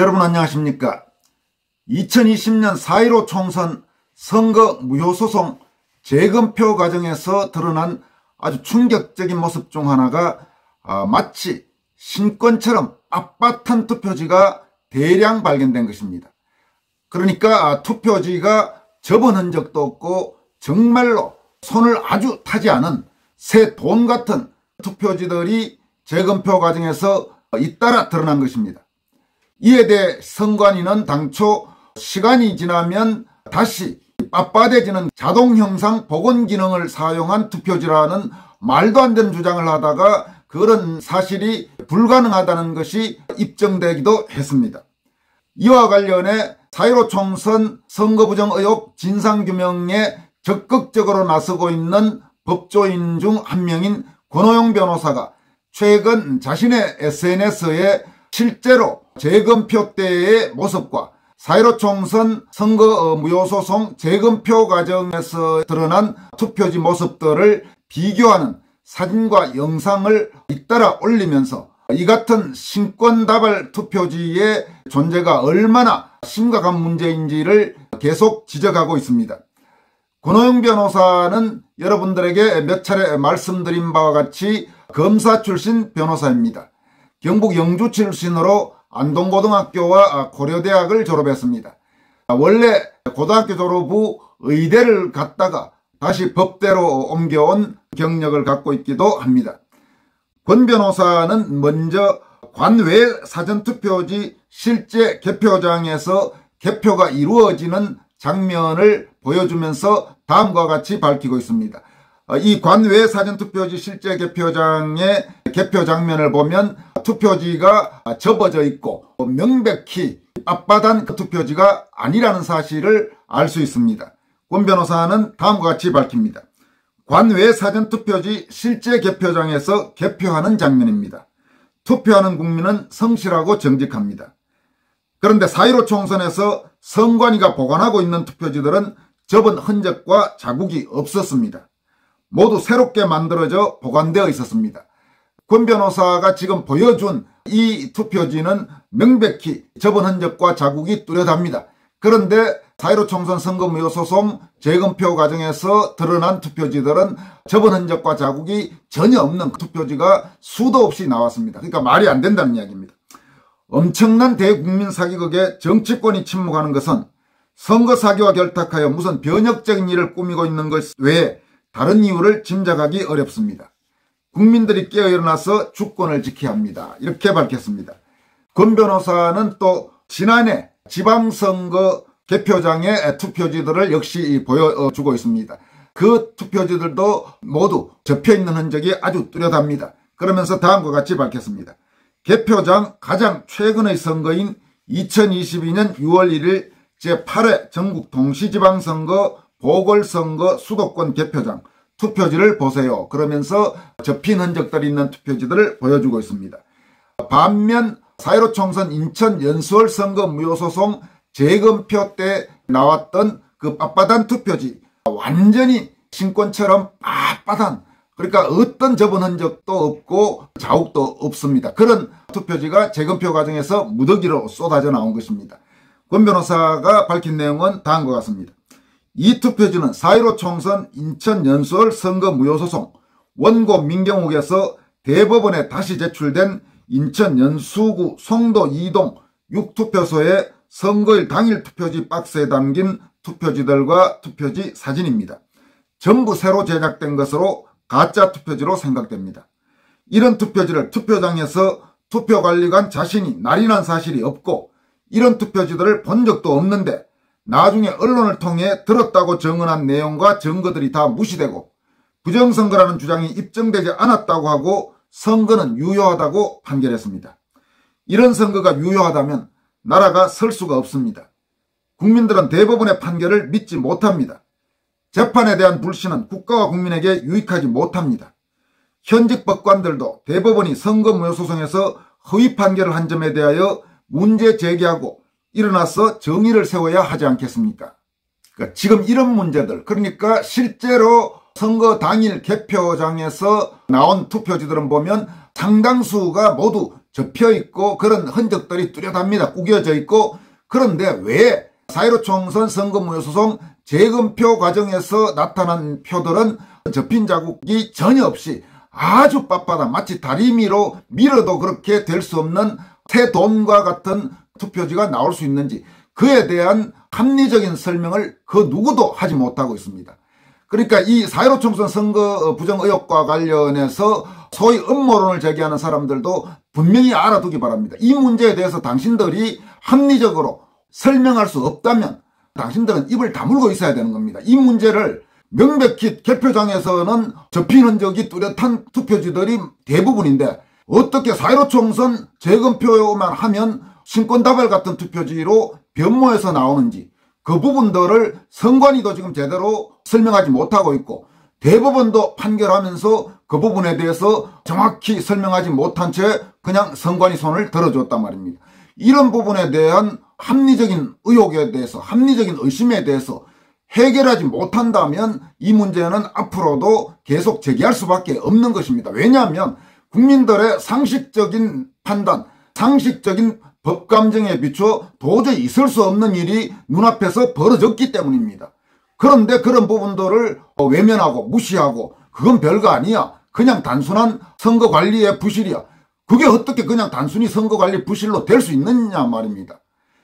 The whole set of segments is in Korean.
여러분 안녕하십니까? 2020년 4.15 총선 선거 무효소송 재검표 과정에서 드러난 아주 충격적인 모습 중 하나가 마치 신권처럼 빳빳한 투표지가 대량 발견된 것입니다. 그러니까 투표지가 접은 흔적도 없고 정말로 손을 아주 타지 않은 새 돈 같은 투표지들이 재검표 과정에서 잇따라 드러난 것입니다. 이에 대해 선관위는 당초 시간이 지나면 다시 빳빳해지는 자동 형상 복원 기능을 사용한 투표지라는 말도 안 되는 주장을 하다가 그런 사실이 불가능하다는 것이 입증되기도 했습니다. 이와 관련해 4.15 총선 선거부정 의혹 진상규명에 적극적으로 나서고 있는 법조인 중 한 명인 권호영 변호사가 최근 자신의 SNS에 실제로 재검표 때의 모습과 4.15 총선 선거 무효소송 재검표 과정에서 드러난 투표지 모습들을 비교하는 사진과 영상을 잇따라 올리면서 이 같은 신권다발 투표지의 존재가 얼마나 심각한 문제인지를 계속 지적하고 있습니다. 권호영 변호사는 여러분들에게 몇 차례 말씀드린 바와 같이 검사 출신 변호사입니다. 경북 영주 출신으로 안동고등학교와 고려대학을 졸업했습니다. 원래 고등학교 졸업 후 의대를 갔다가 다시 법대로 옮겨온 경력을 갖고 있기도 합니다. 권 변호사는 먼저 관외 사전투표지 실제 개표장에서 개표가 이루어지는 장면을 보여주면서 다음과 같이 밝히고 있습니다. 이 관외 사전투표지 실제 개표장의 개표 장면을 보면 투표지가 접어져 있고 명백히 빳빳한 투표지가 아니라는 사실을 알 수 있습니다. 권 변호사는 다음과 같이 밝힙니다. 관외 사전투표지 실제 개표장에서 개표하는 장면입니다. 투표하는 국민은 성실하고 정직합니다. 그런데 4.15 총선에서 선관위가 보관하고 있는 투표지들은 접은 흔적과 자국이 없었습니다. 모두 새롭게 만들어져 보관되어 있었습니다. 권 변호사가 지금 보여준 이 투표지는 명백히 접은 흔적과 자국이 뚜렷합니다. 그런데 4.15 총선 선거 무효소송 재검표 과정에서 드러난 투표지들은 접은 흔적과 자국이 전혀 없는 투표지가 수도 없이 나왔습니다. 그러니까 말이 안 된다는 이야기입니다. 엄청난 대국민 사기극에 정치권이 침묵하는 것은 선거 사기와 결탁하여 무슨 변혁적인 일을 꾸미고 있는 것 외에 다른 이유를 짐작하기 어렵습니다. 국민들이 깨어 일어나서 주권을 지켜야 합니다. 이렇게 밝혔습니다. 권 변호사는 또 지난해 지방선거 개표장의 투표지들을 역시 보여주고 있습니다. 그 투표지들도 모두 접혀있는 흔적이 아주 뚜렷합니다. 그러면서 다음과 같이 밝혔습니다. 개표장 가장 최근의 선거인 2022년 6월 1일 제8회 전국 동시지방선거 보궐선거 수도권 개표장 투표지를 보세요. 그러면서 접힌 흔적들이 있는 투표지들을 보여주고 있습니다. 반면 4.15 총선 인천 연수원 선거 무효소송 재검표 때 나왔던 그 빳빳한 투표지, 완전히 신권처럼 빳빳한, 그러니까 어떤 접은 흔적도 없고 자국도 없습니다. 그런 투표지가 재검표 과정에서 무더기로 쏟아져 나온 것입니다. 권 변호사가 밝힌 내용은 다음과 같습니다. 이 투표지는 4.15 총선 인천 연수원 선거 무효소송 원고 민경욱에서 대법원에 다시 제출된 인천 연수구 송도 2동 6투표소의 선거일 당일 투표지 박스에 담긴 투표지들과 투표지 사진입니다. 전부 새로 제작된 것으로 가짜 투표지로 생각됩니다. 이런 투표지를 투표장에서 투표관리관 자신이 날인한 사실이 없고 이런 투표지들을 본 적도 없는데 나중에 언론을 통해 들었다고 증언한 내용과 증거들이 다 무시되고 부정선거라는 주장이 입증되지 않았다고 하고 선거는 유효하다고 판결했습니다. 이런 선거가 유효하다면 나라가 설 수가 없습니다. 국민들은 대법원의 판결을 믿지 못합니다. 재판에 대한 불신은 국가와 국민에게 유익하지 못합니다. 현직 법관들도 대법원이 선거 무효소송에서 허위 판결을 한 점에 대하여 문제 제기하고 일어나서 정의를 세워야 하지 않겠습니까? 그러니까 지금 이런 문제들, 그러니까 실제로 선거 당일 개표장에서 나온 투표지들은 보면 상당수가 모두 접혀 있고 그런 흔적들이 뚜렷합니다. 구겨져 있고. 그런데 왜 4.15 총선 선거무효소송 재검표 과정에서 나타난 표들은 접힌 자국이 전혀 없이 아주 빳빳한 마치 다리미로 밀어도 그렇게 될 수 없는 새돈과 같은 투표지가 나올 수 있는지 그에 대한 합리적인 설명을 그 누구도 하지 못하고 있습니다. 그러니까 이 4.15 총선 선거 부정 의혹과 관련해서 소위 음모론을 제기하는 사람들도 분명히 알아두기 바랍니다. 이 문제에 대해서 당신들이 합리적으로 설명할 수 없다면 당신들은 입을 다물고 있어야 되는 겁니다. 이 문제를 명백히 개표장에서는 접힌 흔적이 뚜렷한 투표지들이 대부분인데 어떻게 4.15 총선 재검표만 하면 신권다발 같은 투표지로 변모해서 나오는지 그 부분들을 선관위도 지금 제대로 설명하지 못하고 있고 대법원도 판결하면서 그 부분에 대해서 정확히 설명하지 못한 채 그냥 선관위 손을 들어줬단 말입니다. 이런 부분에 대한 합리적인 의혹에 대해서 합리적인 의심에 대해서 해결하지 못한다면 이 문제는 앞으로도 계속 제기할 수밖에 없는 것입니다. 왜냐하면 국민들의 상식적인 판단, 상식적인 법감정에 비춰 도저히 있을 수 없는 일이 눈앞에서 벌어졌기 때문입니다. 그런데 그런 부분들을 외면하고 무시하고 그건 별거 아니야. 그냥 단순한 선거관리의 부실이야. 그게 어떻게 그냥 단순히 선거관리 부실로 될 수 있느냐 말입니다.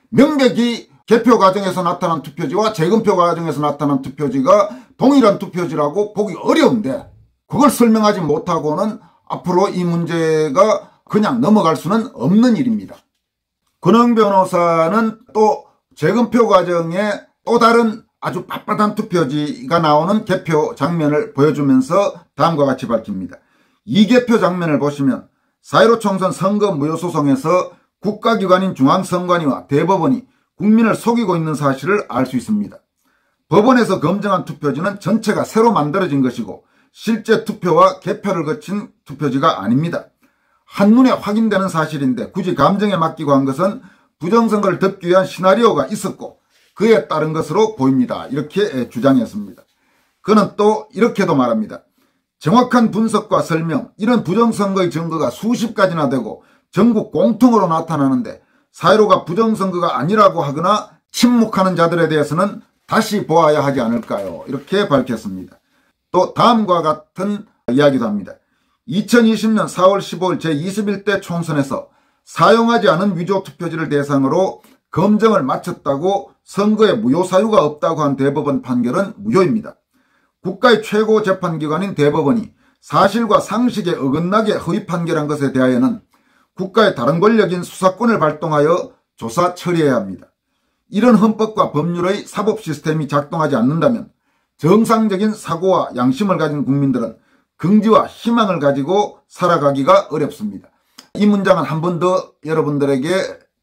명백히 개표 과정에서 나타난 투표지와 재검표 과정에서 나타난 투표지가 동일한 투표지라고 보기 어려운데 그걸 설명하지 못하고는 앞으로 이 문제가 그냥 넘어갈 수는 없는 일입니다. 권영 변호사는 또 재검표 과정에 또 다른 아주 빳빳한 투표지가 나오는 개표 장면을 보여주면서 다음과 같이 밝힙니다. 이 개표 장면을 보시면 4.15 총선 선거 무효소송에서 국가기관인 중앙선관위와 대법원이 국민을 속이고 있는 사실을 알 수 있습니다. 법원에서 검증한 투표지는 전체가 새로 만들어진 것이고 실제 투표와 개표를 거친 투표지가 아닙니다. 한눈에 확인되는 사실인데 굳이 감정에 맡기고 한 것은 부정선거를 덮기 위한 시나리오가 있었고 그에 따른 것으로 보입니다. 이렇게 주장했습니다. 그는 또 이렇게도 말합니다. 정확한 분석과 설명, 이런 부정선거의 증거가 수십 가지나 되고 전국 공통으로 나타나는데 4.15가 부정선거가 아니라고 하거나 침묵하는 자들에 대해서는 다시 보아야 하지 않을까요? 이렇게 밝혔습니다. 또 다음과 같은 이야기도 합니다. 2020년 4월 15일 제21대 총선에서 사용하지 않은 위조 투표지를 대상으로 검증을 마쳤다고 선거에 무효 사유가 없다고 한 대법원 판결은 무효입니다. 국가의 최고 재판기관인 대법원이 사실과 상식에 어긋나게 허위 판결한 것에 대하여는 국가의 다른 권력인 수사권을 발동하여 조사 처리해야 합니다. 이런 헌법과 법률의 사법 시스템이 작동하지 않는다면 정상적인 사고와 양심을 가진 국민들은 긍지와 희망을 가지고 살아가기가 어렵습니다. 이 문장은 한 번 더 여러분들에게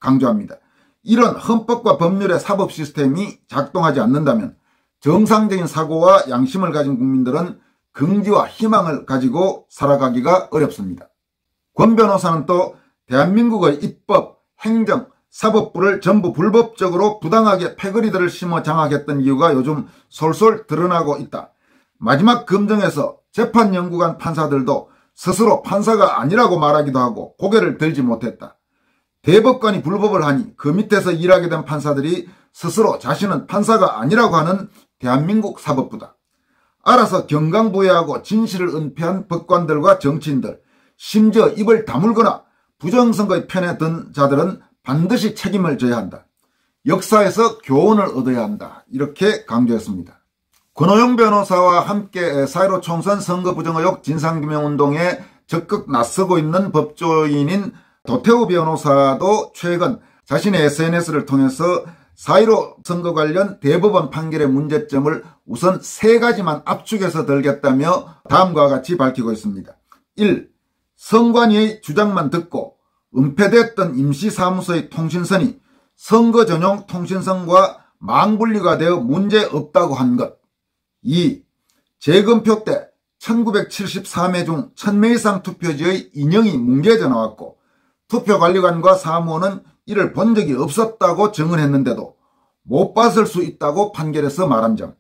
강조합니다. 이런 헌법과 법률의 사법 시스템이 작동하지 않는다면 정상적인 사고와 양심을 가진 국민들은 긍지와 희망을 가지고 살아가기가 어렵습니다. 권 변호사는 또 대한민국의 입법, 행정, 사법부를 전부 불법적으로 부당하게 패거리들을 심어 장악했던 이유가 요즘 솔솔 드러나고 있다. 마지막 검증에서 재판연구관 판사들도 스스로 판사가 아니라고 말하기도 하고 고개를 들지 못했다. 대법관이 불법을 하니 그 밑에서 일하게 된 판사들이 스스로 자신은 판사가 아니라고 하는 대한민국 사법부다. 알아서 경강부회하고 진실을 은폐한 법관들과 정치인들, 심지어 입을 다물거나 부정선거의 편에 든 자들은 반드시 책임을 져야 한다. 역사에서 교훈을 얻어야 한다. 이렇게 강조했습니다. 권오영 변호사와 함께 4.15 총선 선거 부정 의혹 진상규명운동에 적극 나서고 있는 법조인인 도태우 변호사도 최근 자신의 SNS를 통해서 4.15 선거 관련 대법원 판결의 문제점을 우선 3가지만 압축해서 들겠다며 다음과 같이 밝히고 있습니다. 1. 선관위의 주장만 듣고 은폐됐던 임시사무소의 통신선이 선거 전용 통신선과 망분리가 되어 문제없다고 한 것. 2. 재검표 때 1974매 중 1000매 이상 투표지의 인형이 뭉개져 나왔고 투표관리관과 사무원은 이를 본 적이 없었다고 증언했는데도 못 봤을 수 있다고 판결해서 말한 점.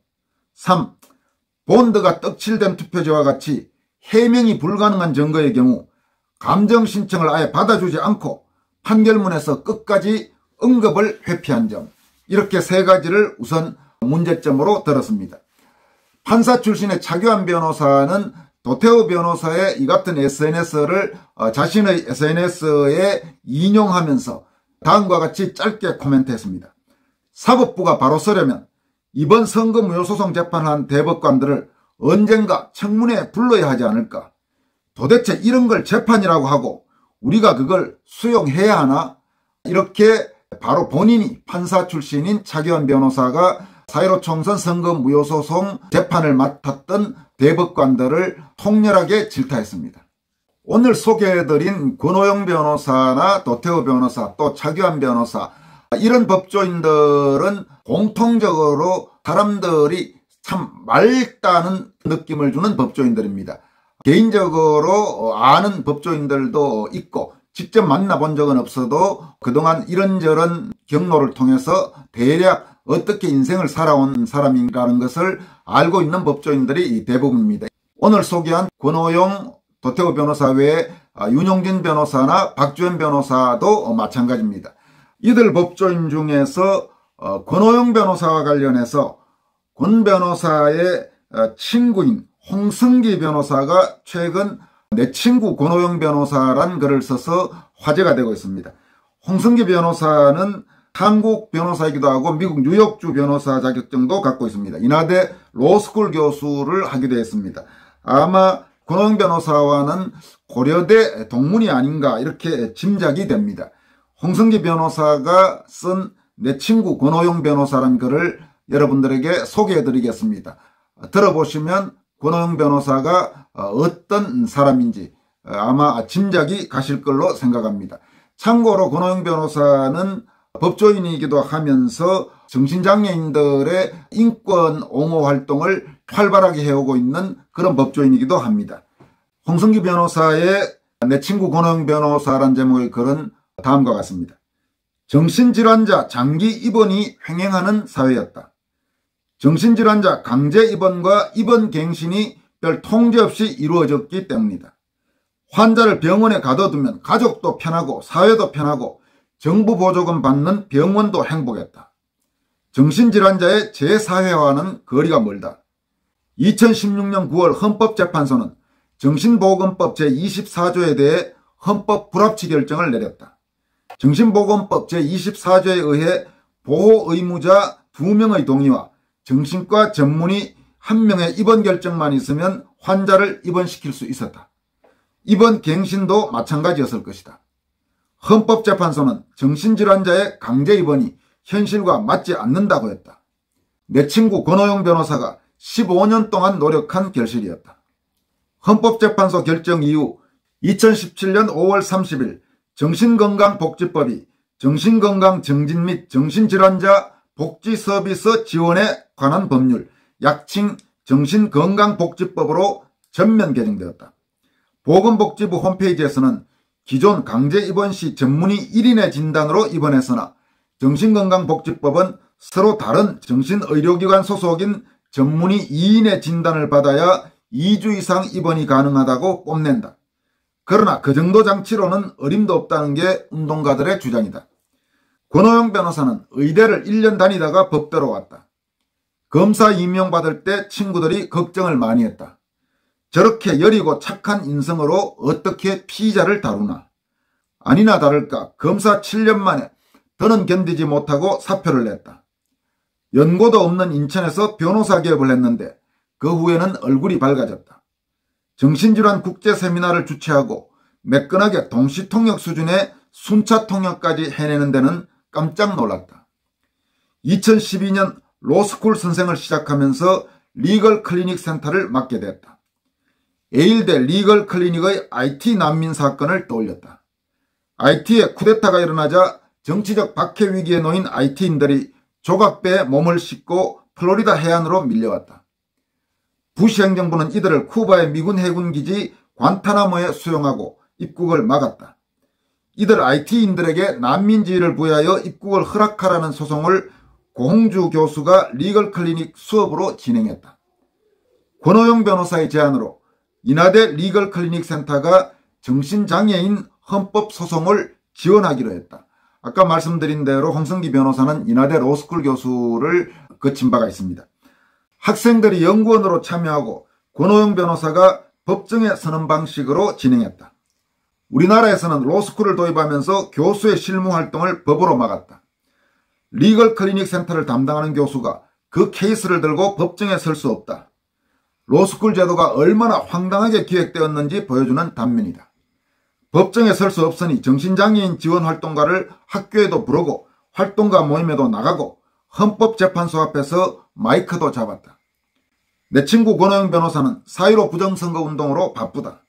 3. 본드가 떡칠된 투표지와 같이 해명이 불가능한 증거의 경우 감정 신청을 아예 받아주지 않고 판결문에서 끝까지 언급을 회피한 점, 이렇게 세 가지를 우선 문제점으로 들었습니다. 판사 출신의 차규환 변호사는 도태우 변호사의 이 같은 SNS를 자신의 SNS에 인용하면서 다음과 같이 짧게 코멘트했습니다. 사법부가 바로 서려면 이번 선거무효소송 재판을 한 대법관들을 언젠가 청문회에 불러야 하지 않을까. 도대체 이런 걸 재판이라고 하고 우리가 그걸 수용해야 하나. 이렇게 바로 본인이 판사 출신인 차규환 변호사가 4.15 총선 선거무효소송 재판을 맡았던 대법관들을 통렬하게 질타했습니다. 오늘 소개해드린 권오영 변호사나 도태우 변호사, 또 차규환 변호사, 이런 법조인들은 공통적으로 사람들이 참 맑다는 느낌을 주는 법조인들입니다. 개인적으로 아는 법조인들도 있고 직접 만나본 적은 없어도 그동안 이런저런 경로를 통해서 대략 어떻게 인생을 살아온 사람인가라는 것을 알고 있는 법조인들이 대부분입니다. 오늘 소개한 권오영, 도태우 변호사 외에 윤용진 변호사나 박주현 변호사도 마찬가지입니다. 이들 법조인 중에서 권오영 변호사와 관련해서 권 변호사의 친구인 홍승기 변호사가 최근 내 친구 권오영 변호사란 글을 써서 화제가 되고 있습니다. 홍승기 변호사는 한국 변호사이기도 하고 미국 뉴욕주 변호사 자격증도 갖고 있습니다. 인하대 로스쿨 교수를 하기도 했습니다. 아마 권오영 변호사와는 고려대 동문이 아닌가 이렇게 짐작이 됩니다. 홍승기 변호사가 쓴 내 친구 권오영 변호사란 글을 여러분들에게 소개해드리겠습니다. 들어보시면 권오영 변호사가 어떤 사람인지 아마 짐작이 가실 걸로 생각합니다. 참고로 권오영 변호사는 법조인이기도 하면서 정신장애인들의 인권 옹호 활동을 활발하게 해오고 있는 그런 법조인이기도 합니다. 홍승기 변호사의 내 친구 권오영 변호사란 제목의 글은 다음과 같습니다. 정신질환자 장기 입원이 횡행하는 사회였다. 정신질환자 강제 입원과 입원 갱신이 별 통제 없이 이루어졌기 때문이다. 환자를 병원에 가둬두면 가족도 편하고 사회도 편하고 정부 보조금 받는 병원도 행복했다. 정신질환자의 재사회화와는 거리가 멀다. 2016년 9월 헌법재판소는 정신보건법 제24조에 대해 헌법 불합치 결정을 내렸다. 정신보건법 제24조에 의해 보호의무자 2명의 동의와 정신과 전문의 1명의 입원 결정만 있으면 환자를 입원시킬 수 있었다. 입원 갱신도 마찬가지였을 것이다. 헌법재판소는 정신질환자의 강제 입원이 현실과 맞지 않는다고 했다. 내 친구 권오영 변호사가 15년 동안 노력한 결실이었다. 헌법재판소 결정 이후 2017년 5월 30일 정신건강복지법이 정신건강증진 및 정신질환자 복지서비스 지원에 관한 법률, 약칭 정신건강복지법으로 전면 개정되었다. 보건복지부 홈페이지에서는 기존 강제 입원 시 전문의 1인의 진단으로 입원했으나 정신건강복지법은 서로 다른 정신의료기관 소속인 전문의 2인의 진단을 받아야 2주 이상 입원이 가능하다고 뽐낸다. 그러나 그 정도 장치로는 어림도 없다는 게 운동가들의 주장이다. 권오영 변호사는 의대를 1년 다니다가 법대로 왔다. 검사 임명받을 때 친구들이 걱정을 많이 했다. 저렇게 여리고 착한 인성으로 어떻게 피의자를 다루나. 아니나 다를까 검사 7년 만에 더는 견디지 못하고 사표를 냈다. 연고도 없는 인천에서 변호사 개업을 했는데 그 후에는 얼굴이 밝아졌다. 정신질환 국제세미나를 주최하고 매끈하게 동시통역 수준의 순차통역까지 해내는 데는 깜짝 놀랐다. 2012년 로스쿨 선생을 시작하면서 리걸 클리닉 센터를 맡게 됐다. 에일대 리걸 클리닉의 IT 난민 사건을 떠올렸다. IT에 쿠데타가 일어나자 정치적 박해 위기에 놓인 IT인들이 조각배에 몸을 싣고 플로리다 해안으로 밀려왔다. 부시 행정부는 이들을 쿠바의 미군 해군기지 관타나모에 수용하고 입국을 막았다. 이들 IT인들에게 난민지위를 부여하여 입국을 허락하라는 소송을 고홍주 교수가 리걸 클리닉 수업으로 진행했다. 권오영 변호사의 제안으로 인하대 리걸 클리닉 센터가 정신장애인 헌법소송을 지원하기로 했다. 아까 말씀드린 대로 홍성기 변호사는 인하대 로스쿨 교수를 거친 바가 있습니다. 학생들이 연구원으로 참여하고 권오영 변호사가 법정에 서는 방식으로 진행했다. 우리나라에서는 로스쿨을 도입하면서 교수의 실무 활동을 법으로 막았다. 리걸 클리닉 센터를 담당하는 교수가 그 케이스를 들고 법정에 설 수 없다. 로스쿨 제도가 얼마나 황당하게 기획되었는지 보여주는 단면이다. 법정에 설 수 없으니 정신장애인 지원 활동가를 학교에도 부르고 활동가 모임에도 나가고 헌법재판소 앞에서 마이크도 잡았다. 내 친구 권오영 변호사는 4.15 부정선거운동으로 바쁘다.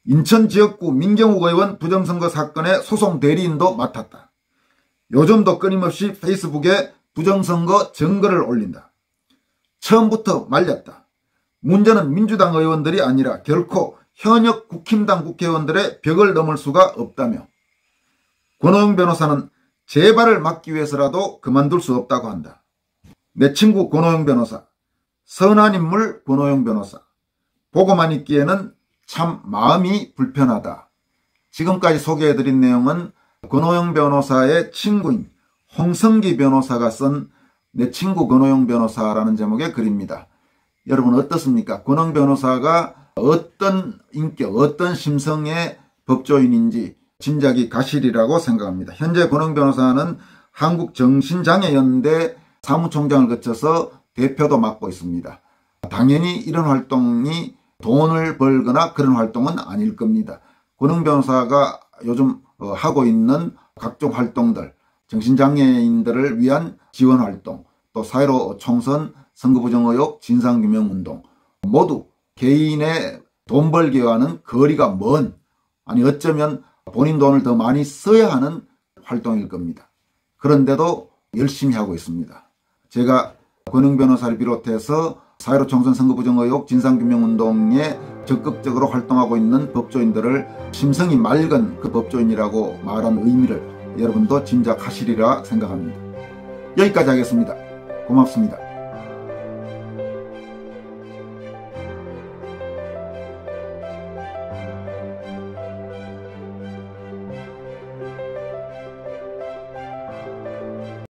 인천 지역구 민경욱 의원 부정선거 사건의 소송 대리인도 맡았다. 요즘도 끊임없이 페이스북에 부정선거 증거를 올린다. 처음부터 말렸다. 문제는 민주당 의원들이 아니라 결코 현역 국힘당 국회의원들의 벽을 넘을 수가 없다며 권오영 변호사는 재발을 막기 위해서라도 그만둘 수 없다고 한다. 내 친구 권오영 변호사, 선한 인물 권오영 변호사, 보고만 있기에는 참 마음이 불편하다. 지금까지 소개해드린 내용은 권오영 변호사의 친구인 홍성기 변호사가 쓴 내 친구 권오영 변호사라는 제목의 글입니다. 여러분 어떻습니까? 권오영 변호사가 어떤 인격, 어떤 심성의 법조인인지 짐작이 가시리라고 생각합니다. 현재 권오영 변호사는 한국정신장애연대 사무총장을 거쳐서 대표도 맡고 있습니다. 당연히 이런 활동이 돈을 벌거나 그런 활동은 아닐 겁니다. 권오영 변호사가 요즘 하고 있는 각종 활동들, 정신장애인들을 위한 지원활동, 또 4.15 총선 선거부정 의혹 진상규명운동, 모두 개인의 돈 벌기와는 거리가 먼, 아니 어쩌면 본인 돈을 더 많이 써야 하는 활동일 겁니다. 그런데도 열심히 하고 있습니다. 제가 권오영 변호사를 비롯해서 4.15 총선 선거부정 의혹 진상규명운동에 적극적으로 활동하고 있는 법조인들을 심성이 맑은 그 법조인이라고 말한 의미를 여러분도 짐작하시리라 생각합니다. 여기까지 하겠습니다. 고맙습니다.